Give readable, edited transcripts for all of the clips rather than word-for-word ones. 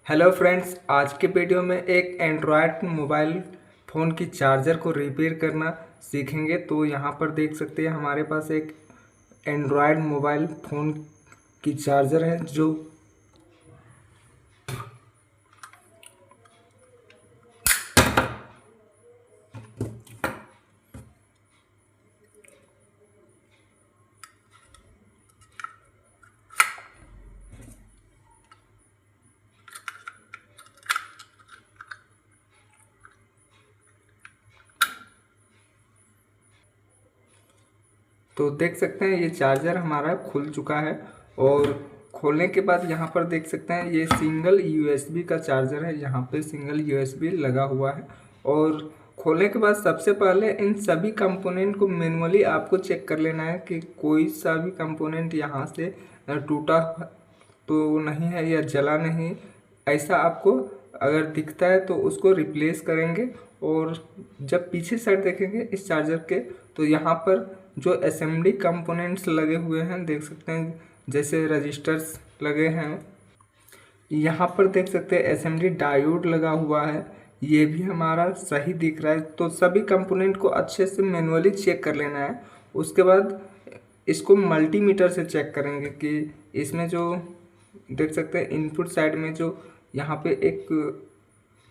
Hello friends, आज के video में एक एंड्रॉयड मोबाइल फ़ोन की चार्जर को रिपेयर करना सीखेंगे। तो यहाँ पर देख सकते हैं हमारे पास एक एंड्रॉयड मोबाइल फ़ोन की चार्जर है जो तो देख सकते हैं ये चार्जर हमारा खुल चुका है। और खोलने के बाद यहाँ पर देख सकते हैं ये सिंगल यूएसबी का चार्जर है। यहाँ पे सिंगल यूएसबी लगा हुआ है। और खोलने के बाद सबसे पहले इन सभी कंपोनेंट को मैनुअली आपको चेक कर लेना है कि कोई सा भी कंपोनेंट यहाँ से टूटा तो नहीं है या जला नहीं। ऐसा आपको अगर दिखता है तो उसको रिप्लेस करेंगे। और जब पीछे साइड देखेंगे इस चार्जर के तो यहाँ पर जो असेंबली कंपोनेंट्स लगे हुए हैं देख सकते हैं, जैसे रजिस्टर्स लगे हैं। यहाँ पर देख सकते हैं असेंबली डायोड लगा हुआ है, ये भी हमारा सही दिख रहा है। तो सभी कंपोनेंट को अच्छे से मैनुअली चेक कर लेना है। उसके बाद इसको मल्टीमीटर से चेक करेंगे कि इसमें जो देख सकते हैं इनपुट साइड में जो यहाँ पे एक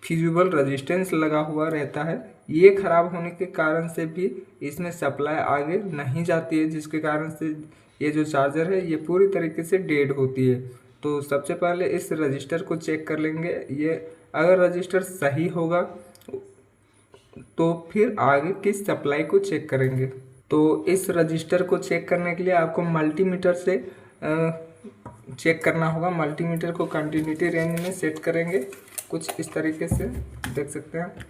फिजिबल रेजिस्टेंस लगा हुआ रहता है, ये ख़राब होने के कारण से भी इसमें सप्लाई आगे नहीं जाती है, जिसके कारण से ये जो चार्जर है ये पूरी तरीके से डेड होती है। तो सबसे पहले इस रजिस्टर को चेक कर लेंगे। ये अगर रजिस्टर सही होगा तो फिर आगे की सप्लाई को चेक करेंगे। तो इस रजिस्टर को चेक करने के लिए आपको मल्टीमीटर से चेक करना होगा। मल्टीमीटर को कंटिन्यूटी रेंज में सेट करेंगे कुछ इस तरीके से। देख सकते हैं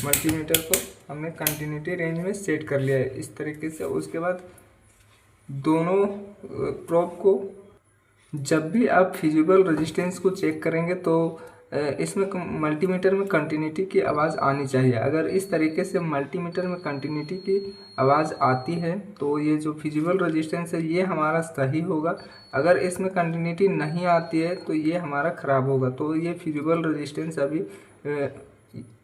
मल्टीमीटर को हमने कंटिन्यूटी रेंज में सेट कर लिया है इस तरीके से। उसके बाद दोनों प्रोब को जब भी आप फिजिबल रेजिस्टेंस को चेक करेंगे तो इसमें मल्टीमीटर में कंटिन्यूटी की आवाज़ आनी चाहिए। अगर इस तरीके से मल्टीमीटर में कंटिन्यूटी की आवाज़ आती है तो ये जो फिजिबल रेजिस्टेंस है ये हमारा सही होगा। अगर इसमें कंटिन्यूटी नहीं आती है तो ये हमारा ख़राब होगा। तो ये फिजिबल रेजिस्टेंस अभी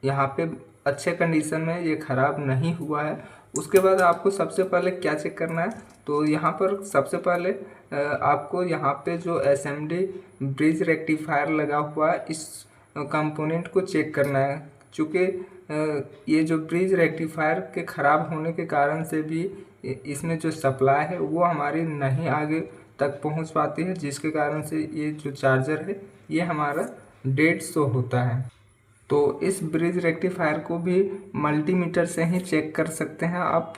यहाँ पे अच्छे कंडीशन में ये ख़राब नहीं हुआ है। उसके बाद आपको सबसे पहले क्या चेक करना है, तो यहाँ पर सबसे पहले आपको यहाँ पे जो एसएमडी ब्रिज रेक्टिफायर लगा हुआ है इस कंपोनेंट को चेक करना है। चूँकि ये जो ब्रिज रेक्टिफायर के ख़राब होने के कारण से भी इसमें जो सप्लाई है वो हमारी नहीं आगे तक पहुँच पाती है, जिसके कारण से ये जो चार्जर है ये हमारा डेड शो होता है। तो इस ब्रिज रेक्टिफायर को भी मल्टीमीटर से ही चेक कर सकते हैं आप।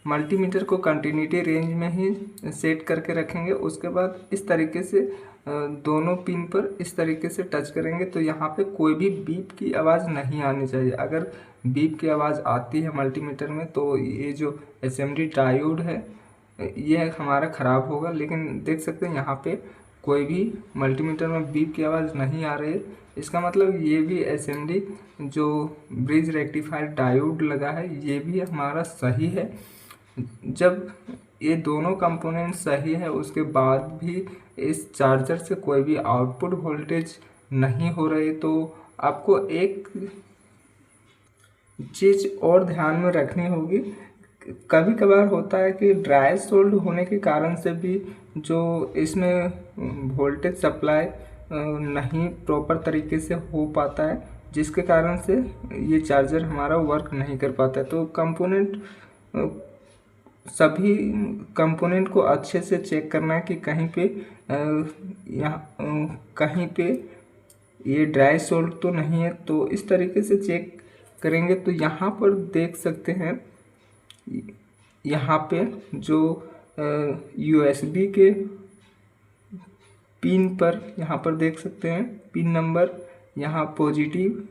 मल्टीमीटर को कंटिन्यूटी रेंज में ही सेट करके रखेंगे। उसके बाद इस तरीके से दोनों पिन पर इस तरीके से टच करेंगे तो यहाँ पे कोई भी बीप की आवाज़ नहीं आनी चाहिए। अगर बीप की आवाज़ आती है मल्टीमीटर में तो ये जो एसएमडी डायोड है ये हमारा ख़राब होगा। लेकिन देख सकते हैं यहाँ पे कोई भी मल्टीमीटर में बीप की आवाज़ नहीं आ रही है। इसका मतलब ये भी एसएमडी जो ब्रिज रेक्टिफायर डायोड लगा है ये भी हमारा सही है। जब ये दोनों कंपोनेंट सही है उसके बाद भी इस चार्जर से कोई भी आउटपुट वोल्टेज नहीं हो रही तो आपको एक चीज़ और ध्यान में रखनी होगी। कभी कभार होता है कि ड्राई सोल्ड होने के कारण से भी जो इसमें वोल्टेज सप्लाई नहीं प्रॉपर तरीके से हो पाता है, जिसके कारण से ये चार्जर हमारा वर्क नहीं कर पाता है। तो सभी कंपोनेंट को अच्छे से चेक करना है कि कहीं पे कहीं पे ये ड्राई सोल्ड तो नहीं है। तो इस तरीके से चेक करेंगे तो यहाँ पर देख सकते हैं यहाँ पे जो यूएसबी के पिन पर यहाँ पर देख सकते हैं पिन नंबर, यहाँ पॉजिटिव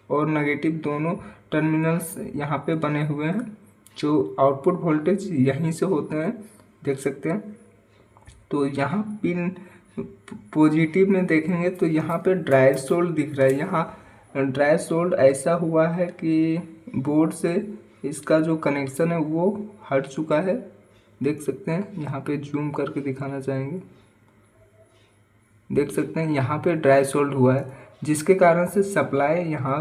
और नेगेटिव दोनों टर्मिनल्स यहाँ पे बने हुए हैं। जो आउटपुट वोल्टेज यहीं से होते हैं देख सकते हैं। तो यहाँ पिन पॉजिटिव में देखेंगे तो यहाँ पे ड्राई सोल्ड दिख रहा है। यहाँ ड्राई सोल्ड ऐसा हुआ है कि बोर्ड से इसका जो कनेक्शन है वो हट चुका है। देख सकते हैं यहाँ पे जूम करके दिखाना चाहेंगे, देख सकते हैं यहाँ पे ड्राई सोल्ड हुआ है। जिसके कारण से सप्लाई यहाँ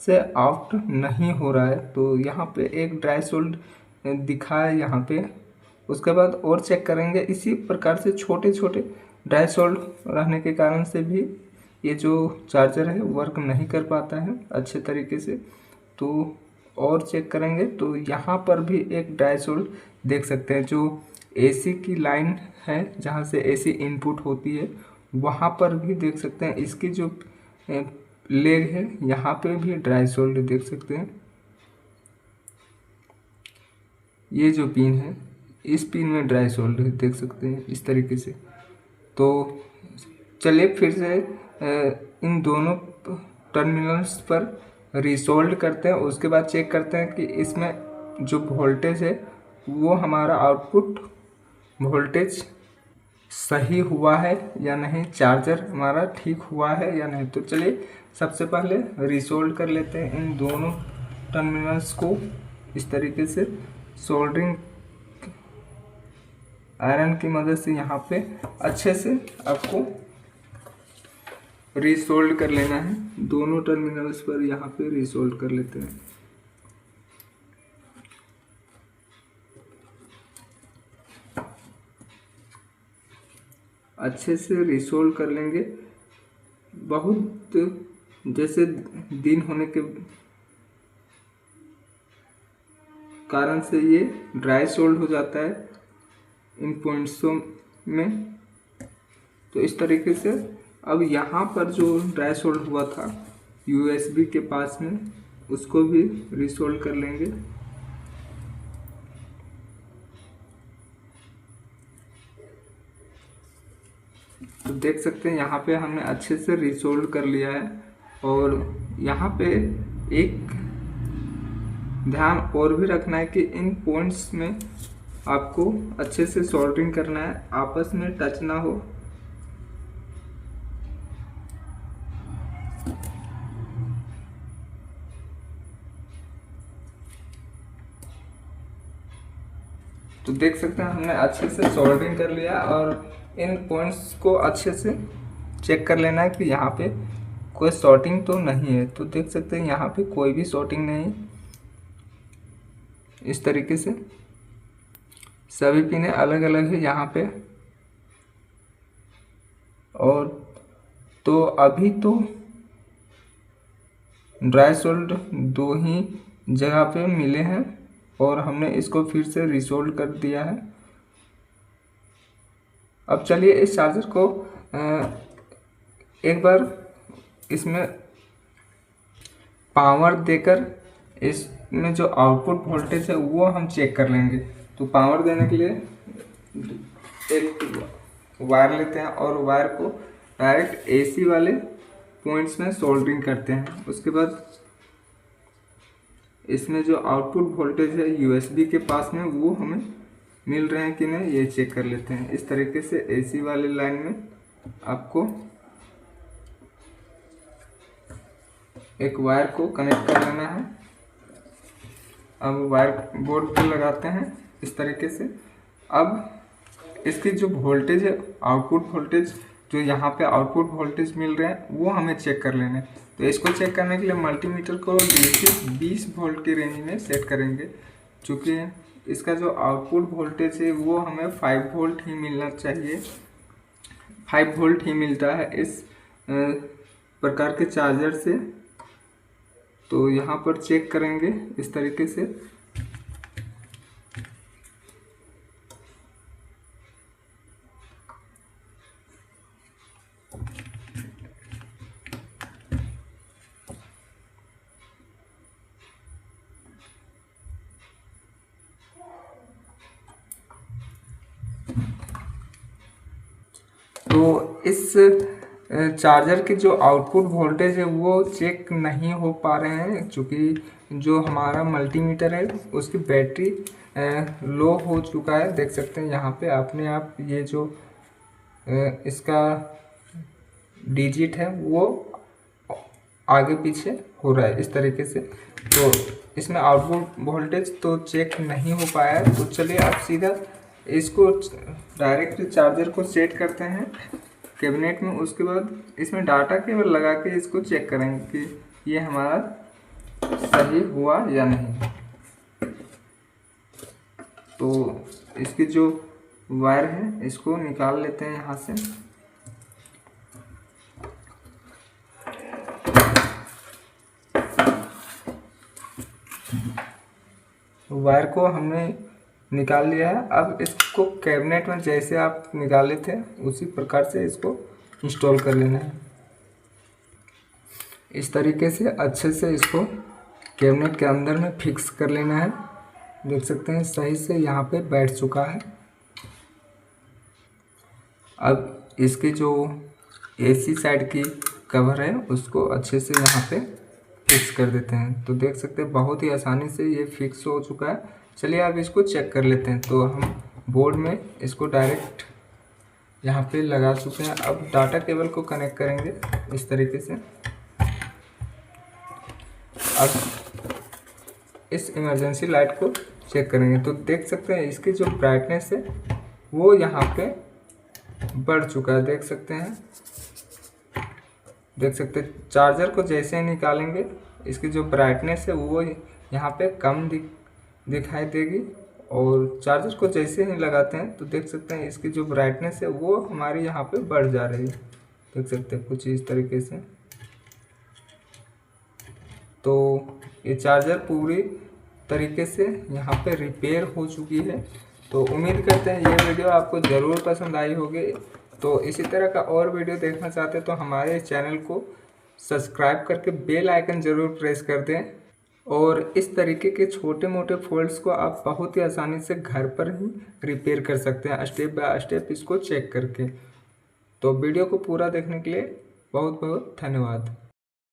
से आउट नहीं हो रहा है। तो यहाँ पे एक ड्राई सोल्ड दिखा है यहाँ पे। उसके बाद और चेक करेंगे, इसी प्रकार से छोटे छोटे ड्राई सोल्ड रहने के कारण से भी ये जो चार्जर है वर्क नहीं कर पाता है अच्छे तरीके से। तो और चेक करेंगे तो यहाँ पर भी एक ड्राई सोल्ड देख सकते हैं, जो एसी की लाइन है जहाँ से एसी इनपुट होती है वहाँ पर भी देख सकते हैं। इसकी जो लेग है यहाँ पे भी ड्राई सोल्ड देख सकते हैं। ये जो पिन है इस पिन में ड्राई सोल्ड देख सकते हैं इस तरीके से। तो चलिए फिर से इन दोनों टर्मिनल्स पर रिसोल्ड करते हैं। उसके बाद चेक करते हैं कि इसमें जो वोल्टेज है वो हमारा आउटपुट वोल्टेज सही हुआ है या नहीं, चार्जर हमारा ठीक हुआ है या नहीं। तो चलिए सबसे पहले रिसोल्ड कर लेते हैं इन दोनों टर्मिनल्स को इस तरीके से। सोल्डरिंग आयरन की मदद से यहाँ पे अच्छे से आपको रिसोल्ड कर लेना है। दोनों टर्मिनल्स पर यहाँ पे रिसोल्ड कर लेते हैं। अच्छे से रिसोल्व कर लेंगे। बहुत जैसे दिन होने के कारण से ये ड्राई सोल्ड हो जाता है इन पॉइंट्सों में। तो इस तरीके से अब यहाँ पर जो ड्राई सोल्ड हुआ था यूएसबी के पास में उसको भी रिसोल्ड कर लेंगे। तो देख सकते हैं यहाँ पे हमने अच्छे से रिसोल्ड कर लिया है। और यहाँ पे एक ध्यान और भी रखना है कि इन पॉइंट्स में आपको अच्छे से सोल्डरिंग करना है, आपस में टच ना हो। तो देख सकते हैं हमने अच्छे से सोल्डरिंग कर लिया और इन पॉइंट्स को अच्छे से चेक कर लेना है कि यहाँ पे कोई शॉर्टिंग तो नहीं है। तो देख सकते हैं यहाँ पे कोई भी शॉर्टिंग नहीं, इस तरीके से सभी पिनें अलग अलग है यहाँ पे। और तो अभी तो ड्राई सोल्ड दो ही जगह पे मिले हैं और हमने इसको फिर से रिसोल्ड कर दिया है। अब चलिए इस चार्जर को एक बार इसमें पावर देकर इसमें जो आउटपुट वोल्टेज है वो हम चेक कर लेंगे। तो पावर देने के लिए एक वायर लेते हैं और वायर को डायरेक्ट एसी वाले पॉइंट्स में सोल्डरिंग करते हैं। उसके बाद इसमें जो आउटपुट वोल्टेज है यूएसबी के पास में वो हमें मिल रहे हैं कि नहीं ये चेक कर लेते हैं। इस तरीके से एसी वाली लाइन में आपको एक वायर को कनेक्ट कर लेना है। अब वायर बोर्ड पर लगाते हैं इस तरीके से। अब इसकी जो वोल्टेज है आउटपुट वोल्टेज जो यहाँ पे आउटपुट वोल्टेज मिल रहे हैं वो हमें चेक कर लेना है। तो इसको चेक करने के लिए मल्टीमीटर को DC 20 वोल्ट की रेंज में सेट करेंगे। चूँकि इसका जो आउटपुट वोल्टेज है वो हमें 5 वोल्ट ही मिलना चाहिए, 5 वोल्ट ही मिलता है इस प्रकार के चार्जर से। तो यहाँ पर चेक करेंगे इस तरीके से। तो इस चार्जर के जो आउटपुट वोल्टेज है वो चेक नहीं हो पा रहे हैं, क्योंकि जो हमारा मल्टीमीटर है उसकी बैटरी लो हो चुका है। देख सकते हैं यहाँ पे अपने आप ये जो इसका डिजिट है वो आगे पीछे हो रहा है इस तरीके से। तो इसमें आउटपुट वोल्टेज तो चेक नहीं हो पाया है। तो चलिए आप सीधा इसको डायरेक्ट चार्जर को सेट करते हैं कैबिनेट में। उसके बाद इसमें डाटा केबल लगा के इसको चेक करेंगे कि ये हमारा सही हुआ या नहीं। तो इसकी जो वायर है इसको निकाल लेते हैं यहाँ से। वायर को हमने निकाल लिया है। अब इसको कैबिनेट में जैसे आप निकाले थे उसी प्रकार से इसको इंस्टॉल कर लेना है। इस तरीके से अच्छे से इसको कैबिनेट के अंदर में फिक्स कर लेना है। देख सकते हैं सही से यहाँ पे बैठ चुका है। अब इसकी जो एसी साइड की कवर है उसको अच्छे से यहाँ पे फिक्स कर देते हैं। तो देख सकते हैं बहुत ही आसानी से ये फिक्स हो चुका है। चलिए अब इसको चेक कर लेते हैं। तो हम बोर्ड में इसको डायरेक्ट यहाँ पे लगा चुके हैं। अब डाटा केबल को कनेक्ट करेंगे इस तरीके से। अब इस इमरजेंसी लाइट को चेक करेंगे तो देख सकते हैं इसकी जो ब्राइटनेस है वो यहाँ पे बढ़ चुका है। देख सकते हैं चार्जर को जैसे ही निकालेंगे इसकी जो ब्राइटनेस है वो यहाँ पे कम दिखाई देगी, और चार्जर को जैसे ही लगाते हैं तो देख सकते हैं इसकी जो ब्राइटनेस है वो हमारी यहाँ पे बढ़ जा रही है। देख सकते हैं कुछ इस तरीके से। तो ये चार्जर पूरी तरीके से यहाँ पे रिपेयर हो चुकी है। तो उम्मीद करते हैं ये वीडियो आपको ज़रूर पसंद आई होगी। तो इसी तरह का और वीडियो देखना चाहते हैं तो हमारे चैनल को सब्सक्राइब करके बेल आइकन ज़रूर प्रेस कर दें। और इस तरीके के छोटे मोटे फॉल्ट्स को आप बहुत ही आसानी से घर पर ही रिपेयर कर सकते हैं स्टेप बाय स्टेप इसको चेक करके। तो वीडियो को पूरा देखने के लिए बहुत बहुत धन्यवाद।